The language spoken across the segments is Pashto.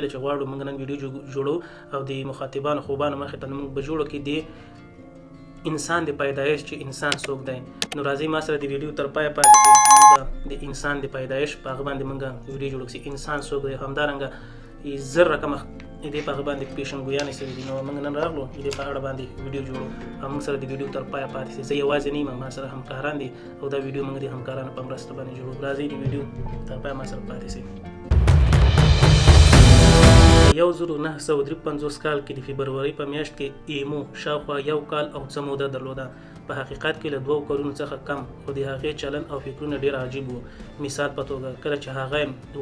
چې غواړو موږ نن ویډیو جوړو او د مخاطبانو خوبانو مخې ته موږ به جوړو کې د انسان د پیدایش چې انسان څوک دی. نو راځئ ما سره د ویډیو تر پایه پاتې شئ. موږ به د انسان د پیدایش په هغه باندې موږ ویډیو جوړو چې انسان څوک دی. همدارنګه زر رقمه دې په هغه باندې پیشنګویانې سوي دي. نو موږ نن راغلو دې په اړه باندې ویډیو جوړو او موږ سره د ویډیو تر پایه پاتې شئ. زه یوازې نه یم، ما سره همکاران دي او دا ویډیو موږ د همکارانو په مرسته باندې جوړو. راځئ د ویډیو تر پایه ما سره پاتې شئ. 1953 کال کې د فبروري په میاشت کې ایمو شاوخوا 1 کال او څه موده درلوده. په حقیقت کې له 2 کلونو څخه کم، خو د هغې چلن او فکرونه ډېر عجیب وو. مثال په توګه کله چې هغه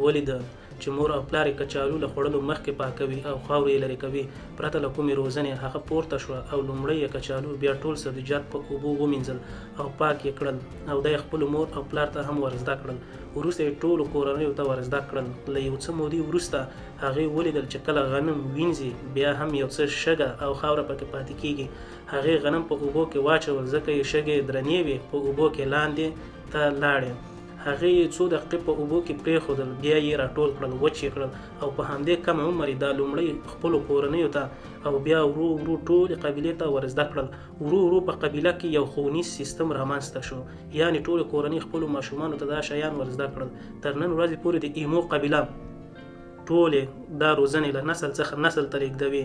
ولیده چې مور او پلار یې کچالو له خوړلو مخکې پاکوي او خاورې یې لرې کوي پرته له کومې روزنې، هغه پورته شوه او لومړی یې کچالو بیا ټول سبزیجات په اوبو ومینځل او پاک یې کړل او دا یې خپلو مور او پلار ته هم ورزده کړل. وروسته یې ټولو کورنیو ته ورزده کړل. له یو څه مودې وروسته هغې ولیدل چې کله غنم وینځي بیا هم یو څه شګه او خاوره پکې پاتې کېږي. هغې غنم په اوبو کې واچول ځکه یې شګې درنې وې، په اوبو کې لاندې ته لاړې. هغې یې څو دقیقې په اوبو کې پرېښودل، بیا یې راټول کړل، وچ یې کړل او په همدې کم عمر دا لومړی خپلو کورنیو ته او بیا ورو ورو ټولې قبیلې ته ورزده کړل. ورو ورو په قبیله کې یو ښوونیز سیستم رامنځته شو، یعنې ټولې کورنۍ خپلو ماشومانو ته دا شیان ورزده کړل. تر نن ورځې پورې د ایمو قبیله ټولې دا روزنې له نسل څخه نسل ته لیږدوي.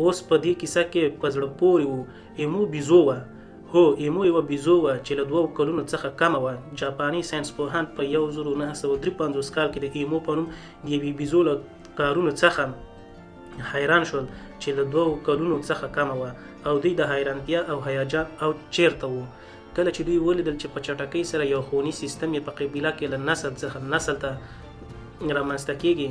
اوس په دې کیسه کې په زړه پورې وو. ایمو بیزو وه. هو، ایمو یوه بیزو وه چې له 2 کلونو څخه کمه وه. جاپاني ساینسپوهان په 1953 کال کې د ایمو په نوم د یوې بیزو له کارونو څخه حیران شول چې له 2 کلونو څخه کمه وه او دوی د حیرانتیا او هیجان او چیرته وو کله چې دوی ولیدل چې په چټکۍ سره یو ښوونیز سیستم یې په قبیله کې له نسل څخه نسل ته رامنځته کیږي.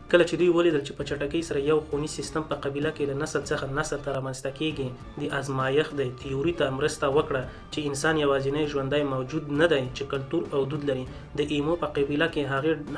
کله چې دوی ولیدل چې په چټکۍ سره یو ښوونیز سیستم په قبیله کې له نسل څخه نسل ته رامنځته کیږي، د ازمایښت د تیوري ته مرسته وکړه چې انسان یوازینی ژوندی موجود نه دی چې کلتور او دود لري. د ایمو په قبیله کې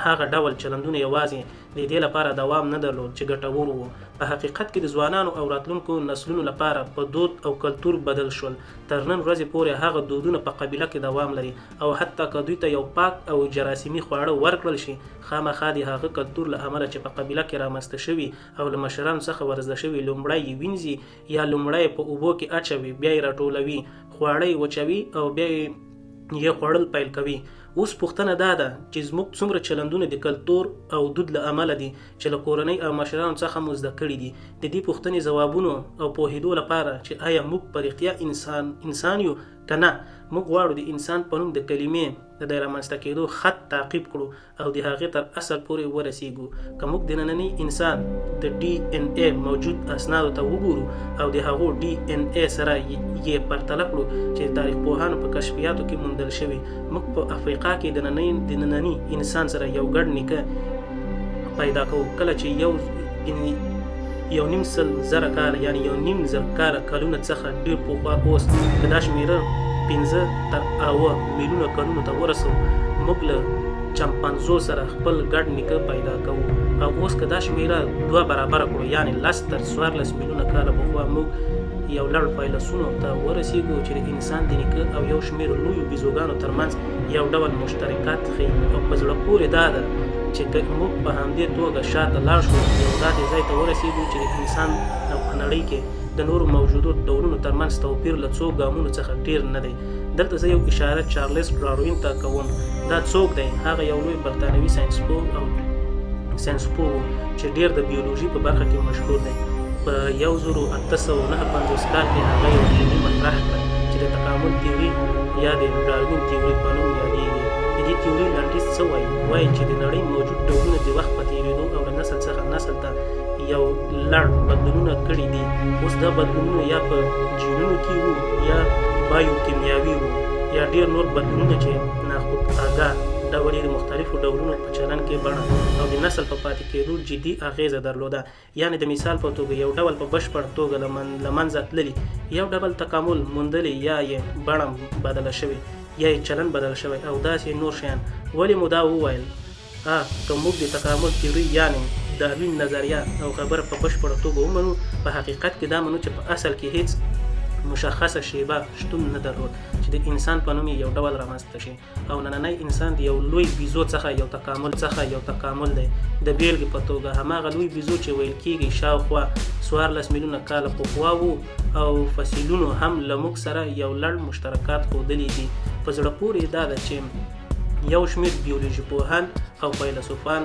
هغه ډول چلندونه یوازې د دې لپاره دوام نه درلود چې ګټور وو. په حقیقت کې د ځوانانو او راتلونکو نسلونو لپاره په دود او کلتور بدل شول. تر نن ورځې پورې هغه دودونه په قبیله کې دوام لري او حتی که دوی ته یو پاک او جراثیمي خواړه ورکړل شي، خامخا د هغه کلتور له امله چې په قبیله کې رامنځته شوي او له مشرانو څخه ورزده شوي، لومړی یې وینځي یا لومړی په اوبو کې اچوي، بیا یې راټولوي، خواړه یې وچوي او بیا یې خوړل پیل کوي. اوس پوښتنه دا ده چې زموږ څومره چلندونه د کلتور او دود له امله دي چې له کورنۍ او مشرانو څخه مو زده کړي دي. د دې پوښتنې ځوابونو او پوهېدو لپاره چې آیا موږ په رښتیا انسان یو که نه، موږ غواړو د انسان په نوم د کلمې د رامنځته کېدو خط تعقیب کړو او د هغې تر اصل پورې ورسیږو. که موږ د ننني انسان د DNA موجود اسنادو ته وګورو او د هغو DNA سره یې پرتله کړو چې د تاریخ پوهانو په کشفیاتو کې موندل شوي، موږ په افریقا کې د ننني انسان سره یو ګډ نیکه پیدا کوو. کله چې یو نیم سل زره کاله یعنې 1.5 کاله کلونه څخه ډېر پخوا اوس که دا شمېره 15 تر 9 میلیونه کلونو ته ورسو، موږ له چمپانزو سره خپل ګډ نیکه پیدا کوو. او اوس که دا شمېره 2 برابره کړو یعنې 10 تر 14 میلیونه کاله پخوا، موږ یو لړ فایلسونو ته ورسیږو چې د انسان د نیکه او یو شمېر لویو بیزوګانو ترمنځ یو ډول مشترکات ښیي. او په زړه پورې دا ده چې که موږ په همدې توګه شاته لاړ شو، یو داسې ځای ته ورسېږو چې د انسان او په نړۍ کې د نورو موجودو ډولونو ترمنځ توپیر له څو ګامونو څخه ډېر نه دی. دلته زه یو اشاره چارلس ډاروین ته کوم. دا څوک دی؟ هغه یو لوی برتانوي ساینسپوه و چې ډېر د بیولوژي په برخه کې مشهور دی. په 1859 کال کې هغه یو تیوري مطرح کړه چې د تکامل تیوري یا د ډاروین تیوري په نوم یادېږي. د دې تیوري لنډیز څه وایي چې د نړۍ موجود ډولونه د وخت په تېرېدو او له نسل څخه نسل ته یو لړ بدلونونه کړي دي. اوس دا بدلونونه یا په جینونو کې وو یا بایوکیمیاوي وو یا ډېر نور بدلونونه چې ناخود آګاه ډول یې د مختلفو ډولونو په چلن کې بڼه او د نسل په پاتې کېدو جدي اغېزه درلوده. یعنې د مثال په توګه یو ډول په بشپړ توګه له منځه تللي، یو ډول تکامل موندلی، یا یې بڼه بدله شوې یا یې چلن بدل شوی او داسې نور شیان. ولې مو دا وویل؟ که موږ د تکامل تیوري یعنې داروین نظریه او خبره په بشپړه توګه ومنو، په حقیقت کې دا منو چې په اصل کې هیڅ مشخصه شیبه شتون نه درلود چې چې د انسان په نوم یو ډول رامنځته شي او نننی انسان د یو لوی بیزو څخه یو تکامل دی. د بیلګې په توګه هماغه لوی بیزو چې ویل کېږي شاوخوا 14 میلیونه کاله پخوا وو او فسیلونو هم له موږ سره یو لړ مشترکات ښودلي دي. په زړه پورې دا ده چې یو شمېر بیولوژي پوهان او فیلسوفان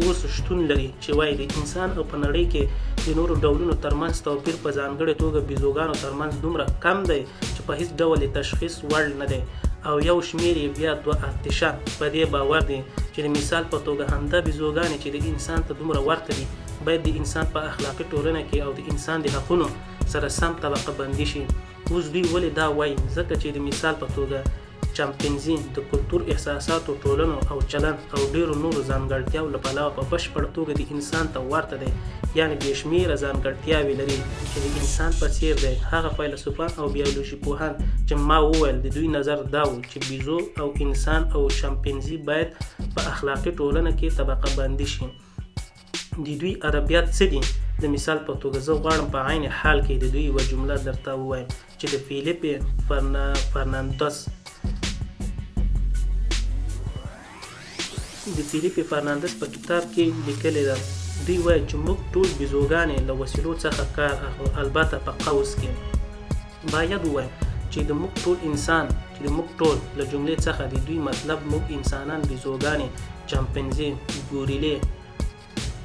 اوس شتون لري چې وایي د انسان او په نړۍ کې د نورو ډولونو ترمنځ توپیر په ځانګړې توګه بیزوګانو ترمنځ دومره کم دی چې په هیڅ ډول یې تشخیص وړ نه دی او یو شمېر یې بیا 2 په دې باور دی چې د مثال په توګه همدا بیزوګانې چې د انسان ته دومره ورته دي باید د انسان په اخلاقي ټولنه کې او د انسان د حقونو سره سم طبقه بندي شي. اوس دوی ولې دا وایي؟ ځکه چې د مثال په توګه چمپینزي د کلتور، احساساتو، ټولنو او چلند او ډیرو نورو ځانګړتیاو له پلوه په بشپړه توګه د انسان ته ورته دی، یعنې بې شمېره ځانګړتیاوې لري چې د انسان په څیر دی. هغه فیلسوفان او بیولوژي پوهان چې ما وویل د دوی نظر دا و چې بیزو او انسان او چمپینزي باید په اخلاقي ټولنه کې طبقه بندي شي. د دوی ادبیات څه دي؟ د مثال په توګه زه غواړم په عین حال کې د دوی یوه جمله درته ووایم چې د فیلیپ فرناندس په کتاب کې لیکلې ده. دوی وایي چې موږ ټول بیزوګانې له وسیلو څخه کار اخلو، البته په قوس کې باید ووایم چې د موږ ټول له جملې څخه د دوی مطلب موږ انسانان، بیزوګانې، چمپینزي، ګوریلې،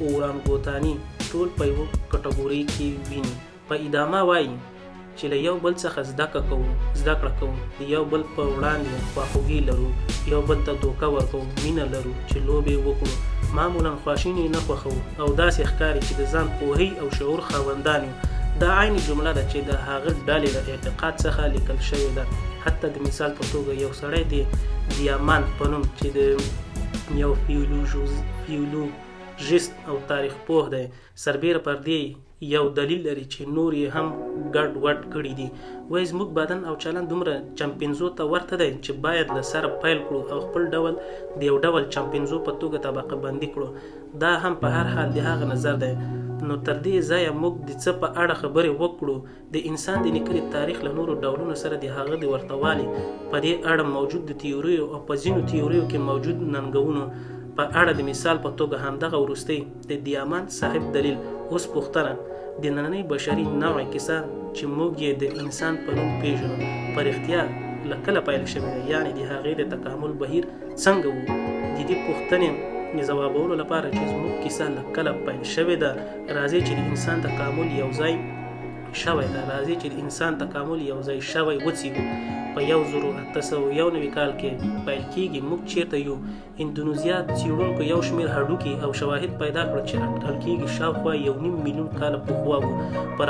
اورانګوتاني ټول په یوه کټګورۍ کې ویني. په ادامه وایي چې له یو بل څخه زده کړه کوو، د یو بل په وړاندې خواخوږي لرو، یو بل ته دوکه ورکوو، مینه لرو، چې لوبې وکړو، معمولا خواشیني نه خوښوو او داسې ښکاري چې د ځان پوهۍ او شعور خاوندان یو. دا عین جمله ده چې د هغه ډلې له اعتقاد څخه لیکل شوې ده. حتی د مثال په توګه یو سړی د دیامانت په نوم چې د یو فیولوژیست او تاریخ پوه دی، سربیره پر دې یو دلیل لري چې نور یې هم ګډ وډ کړي دي. وایي زموږ بدن او چلند دومره چمپینزو ته ورته دی چې باید له سره پیل کړو او خپل ډول د یو ډول چمپینزو په توګه طبقه بندي کړو. دا هم په هر حال د هغه نظر دی. نو تر دې ځایه موږ د څه په اړه خبرې وکړو؟ د انسان د لیکنې تاریخ له نورو ډولونو سره د هغه د ورتهوالي په دې اړه موجود د تیوریو او په ځینو تیوریو کې موجود ننګونو په اړه د مثال په توګه همدغه وروستی د دیامانت صاحب دلیل. اوس پوښتنه: د نننۍ بشري نوع کیسه چې موږ یې د انسان په نوم پیژنو په رښتیا له کله پیل شوې ده؟ یعنې د هغې د تکامل بهیر څنګه و؟ د دې پوښتنې د ځوابولو لپاره چې زموږ کیسه له کله پیل شوې ده، راځي چې د انسان تکامل یو ځای شوی وڅېړو. په 1891 کال کې پیل کېږي. موږ چیرته یو؟ اندونیزیا څېړونکو یو شمېر هډوکي او شواهد پیدا کړل چې اټکل کېږي شاوخوا 1.5 میلیون کاله پخوا وو. په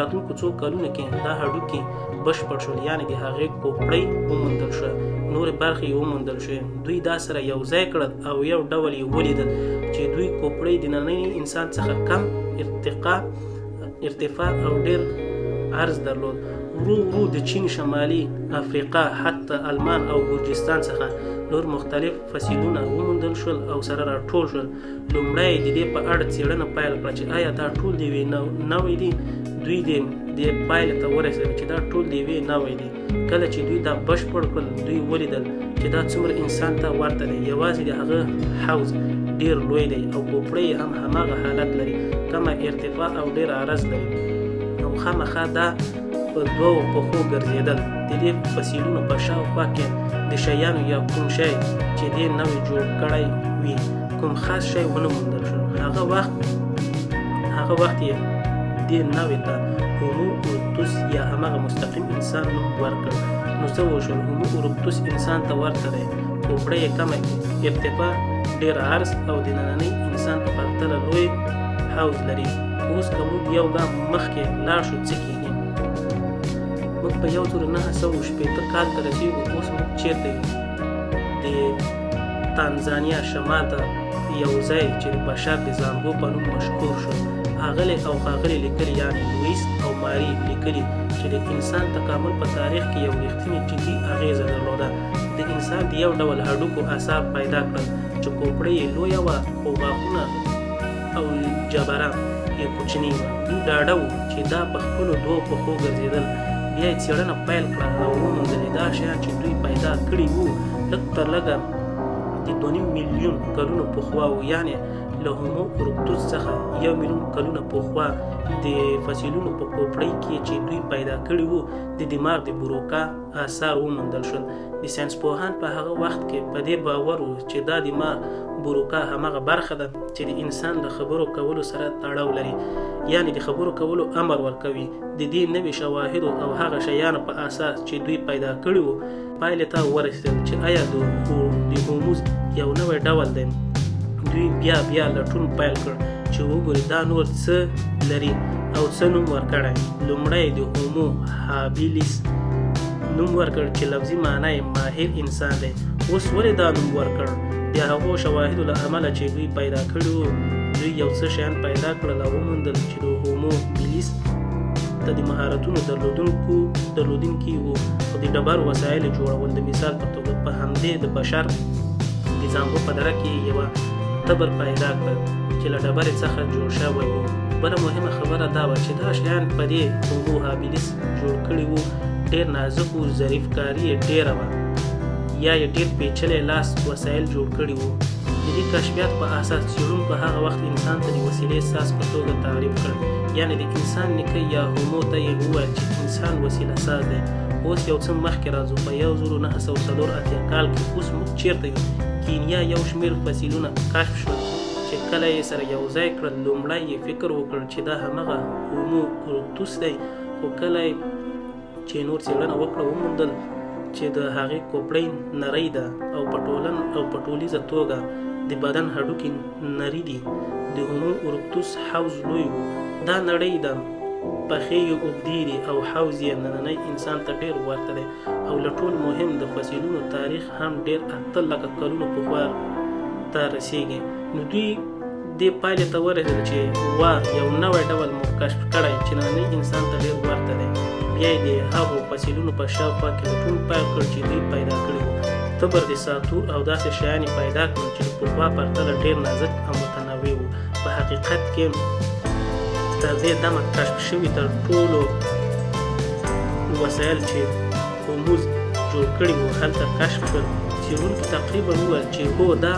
راتلونکو څو کلونو کې دا هډوکي بشپړ شول، یعنې د هغې کوپړۍ وموندل شوه، نورې برخې یې وموندل شوې. دوی دا سره یو ځای کړل او یو ډول یې ولیدل چې دوی کوپړۍ د ننني انسان څخه کم ارتفاع او ډېر عرض درلود. ورو د چین، شمالي افریقا، حتی المان او ګرجستان څخه نور مختلف فسیلونه وموندل شول او سره راټول شول. لومړی د دې په اړه څېړنه پیل کړه چې آیا دا ټول د یوې نوعې دي. دوی دې پایلې ته ورسېدل چې دا ټول د یوې نوعې دي. کله چې دوی دا بشپړ کړل، دوی ولیدل چې دا څومره انسان ته ورته دی. یوازې د هغه حوض ډېر لوی دی او کوپړۍ هم هماغه حالت لري، کمه ارتفاع او ډېر عرض لري او خامخا دا په 2 پښو ګرځېدل. د دې فسیلونو په شاوخوا کې د شیانو یا کوم شی چې دې نوې جوړ کړی وي کوم خاص شی ونه موندل شو. هغه وخت یې دې نوې ته هومو اورکتوس یا هماغه مستقیم انسان نوم ورکړ. نو څه وشول؟ هومو اورکتوس انسان ته ورته دی، کوپړۍ یې کمه ارتفاع، ډېر عرض او د ننني انسان په پرتله لوی حوض لري. اوس که موږ یو ګام مخکې لاړ شو څه کېږي؟ موږ په 1980 کال ته رسېږو. اوس موږ چېرته یو؟ د تانزانیا شمال ته یو ځای چې د بشر د زانګو په نوم مشهور شو. ښاغلي او ښاغلې لیکلي، یعنې لویس او ماري لیکلي چې د انسان تکامل په تاریخ کې یو رښتینې جدي اغېزه درلوده. د انسان د یو ډول هډوکو آثار پیدا کړل چې کوپړۍ یې لویه وه خو غاښونه او جبره یې کوچني وه. دوی ډاډه وو چې دا په خپلو 2 پښو ګرځېدل بیا یې څېړنه پیل کړه او وموندلې دا شیان چې دوی پیدا کړي وو لږ تر لږه د 2.5 میلیون کلونو پخوا وو، یعنې له هومو اروکتوس څخه 1 میلیون کلونه پخوا د فسیلونو په پوپړۍ کې چې دوی پیدا کړي وو د دماغ د بروکا آثار وموندل شول. د ساینسپوهان په هغه وخت کې په دې باور وو چې دا دماغ بروکا همغه برخه ده چې د انسان له خبرو کولو سره تړاو لري، یعنې د خبرو کولو امر ورکوي. د دې نوي شواهدو او هغه شیانو په اساس چې دوی پیدا کړي وو پایلې ته ورسېدل چې آیا د هوموز یو نوی ډول دی. دوی بیا لټون پیل کړ چې وګوري دا نور څه لري او څه نوم ورکړی. لومړی د هومو هابیلیس نوم ورکړ چې لفظي معنی یې ماهر انسان دی. اوس ولې دا نوم ورکړ؟ د هغو شواهدو له امله چې دوی پیدا کړي وو دوی یو څه شیان پیدا کړل او وموندل چې د هومو بیلیس ته د مهارتونو درلودونکي وو او د ډبرو وسایل جوړول. د مثال په توګه په همدې د بشر د زانګو په دره کې یوه تبر پیدا کړ چې له ډبرې څخه جوړ شوی وو. بله مهمه خبره دا وه چې دا شیان په دې هومو هابیلیس جوړ کړي وو ډېر نازک وو، ظریف کاري یې ډېره وه، یا یې ډېر پیچلی لاس وسایل جوړ کړي وو. د دې کشفیات په اساس څېړونکو هغه وخت انسان ته د وسیلې ساز په توګه تعریف کړ، یعنې د انسان نیکه یا هومو ته یې وویل چې انسان وسیله ساز دی. اوس یو څه مخکې راځو. په 1984 کال کې اوس موږ چیرته یو؟ کینیا یو شمېر فسیلونه کشف شول چې کله یې سره یو ځای کړل لومړی یې فکر وکړ چې دا همغه هومو اروکتوس دی، خو کله چې نور څېړنه وکړه وموندل چې د هغې کوپړۍ نرۍ ده او په ټولیزه توګه د بدن هډوکي نري دي. د هومو اروکتوس حوض لوی و، دا نړۍ ده، پښې یې اوږدې دي او حوض یې نننی انسان ته ډېر ورته دی. او له ټولو مهم د فسیلونو تاریخ هم ډېر 8,00,000 کلونو پخوا ته رسیږي. نو دوی دې پایلې ته ورسېدل چې یو نوی ډول مو کشف کړی چې نننی انسان ته ډېر ورته دی. بیا یې د هغو فسیلونو په شاوخوا کې لټون پیل کړ چې دوی پیدا کړي وو. تبر د ساتور او داسې شیان یې پیدا کړل چې د پخوا پرتله ډېر نازک او متنوع وو. په حقیقت کې تر دې دمه کشف شوي تر ټولو وسایل چې هوموز جوړ کړي وو هلته کشف شول. څېړونکي تقریبا وویل چې هو دا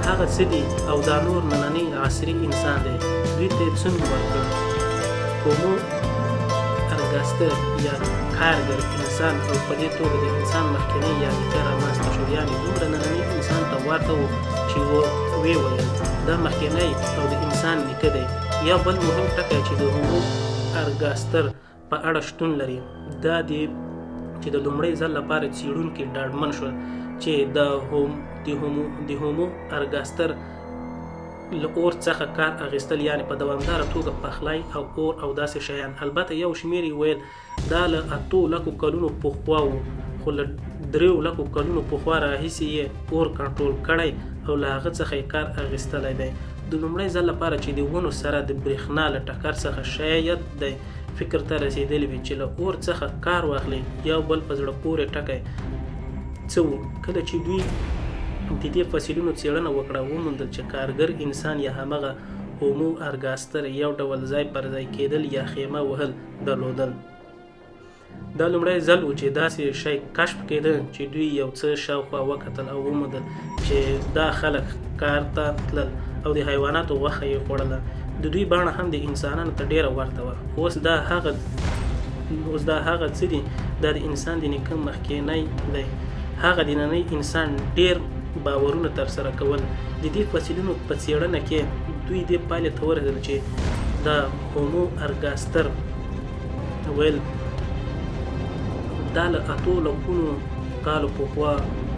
هغه څه دي او دا نور نننی عصري انسان دی. دوی ته یې څه نوم ورکړ؟ هومو ارګاستر یا کارګر انسان، او په دې توګه د انسان مخکینی یا نیکه رامنځته شو، یعنې دومره ننني انسان ته ورته و چې ویې ویل دا مخکینی او د انسان نیکه دی. یا بل مهم ټکی چې د هومو ارګاستر په اړه شتون لري دا دی چې د لومړي ځل لپاره څېړونکي ډاډمن شول چې د هومو ارګاستر له اور څخه کار اخیستل، یعنې په دوامداره توګه پخلی او اور او داسې شیان. البته یو شمېر یې ویل دا له 8,00,000 کلونو پخوا و، خو له 3,00,000 کلونو پخوا راهیسې یې اور کنټرول کړی او له هغه څخه یې کار اخیستلی دی. د لومړي ځل لپاره چې د ونو سره د برېښنا له ټکر څخه شاید دی فکر ته رسېدلی وي چې له اور څخه کار واخلي. یو بل په زړه پورې ټکی څه و؟ کله چې دوی د دې فسیلونو څېړنه وکړه وموندل چې کارګر انسان یا همغه هومو ارګاستر یو ډول ځای پر ځای کېدل یا خیمه وهل درلودل. دا لومړی ځل و چې داسې شی کشف کېده چې دوی یو څه شاوخوا وکتل او وموندل چې دا خلک کار ته تلل او د حیواناتو غوښه یې خوړله. د دوی بڼه هم د انسانانو ته ډېره ورته وه. اوس دا هغه څه دي؟ دا د انسان د نیکه مخکینی دی. هغه د نننی انسان ډېر باورونه ترسره کول. د دې فسیلونو په څېړنه کې دوی دې پایلې ته ورسېدل چې دا هومو ارګاستر ویل دا له 8,00,000 کالو پخوا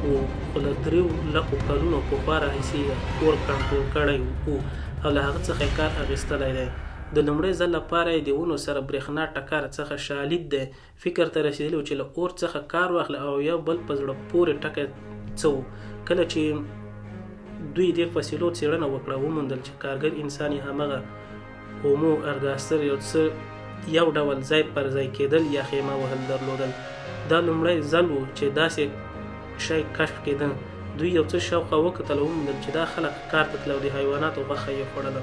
و، خو له 3,00,000 کلونو پخوا راهیسې اور کنټرول کړی و او له هغه څخه یې کار اخیستلی دی. د لومړي ځل لپاره یې د ونو سره برېښنا ټکر څخه شالید دی فکر ته رسېدلی و چې له اور څخه کار واخلي. او یو بل په زړه پورې ټکی څه و؟ کله چې دوی دې فسیلو څېړنه وکړه وموندل چې کارګر انسان یې همغه هومو ارګاستر یو ډول ځای پر ځای کېدل یا خیمه وهل درلودل. دا لومړی ځل و چې داسې شی کشف کېده. دوی یو څه شاوخوا وکتل او وموندل چې دا خلک کار ته تلل او د حیواناتو غوښه یې خوړله.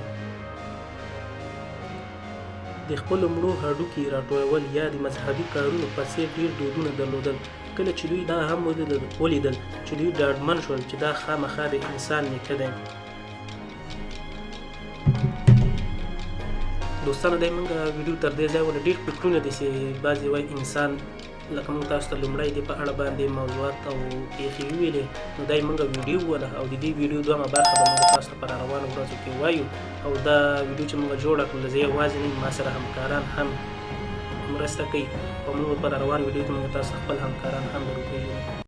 د خپلو مړو هډوکي راټولول یا د مذهبي کارونو په څېر ډېر دودونه درلودل. کله چې دوی دا هم ولیدل چې دوی ډاډمن شول چې دا خامخا د انسان نیکه دی. دوستانو دی موږ ویډیو تر دې ځای ونه ډېر فکرونه دي چې بعضې وایي انسان لکه موږ تاسو ته لومړی د په اړه باندې موضوعات او پېښې وویلې، نو دی موږ ویډیو ووله او د دې ویډیو دویمه برخه به موږ تاسو ته په راروانو ورځو کې وایو. او دا ویډیو چې موږ جوړه کړله زه یوازې نه یم، ما سره همکاران هم مرسته کوي او موږ په راروان ویډیو کې موږ تاسو خپل همکاران هم درپېژنو.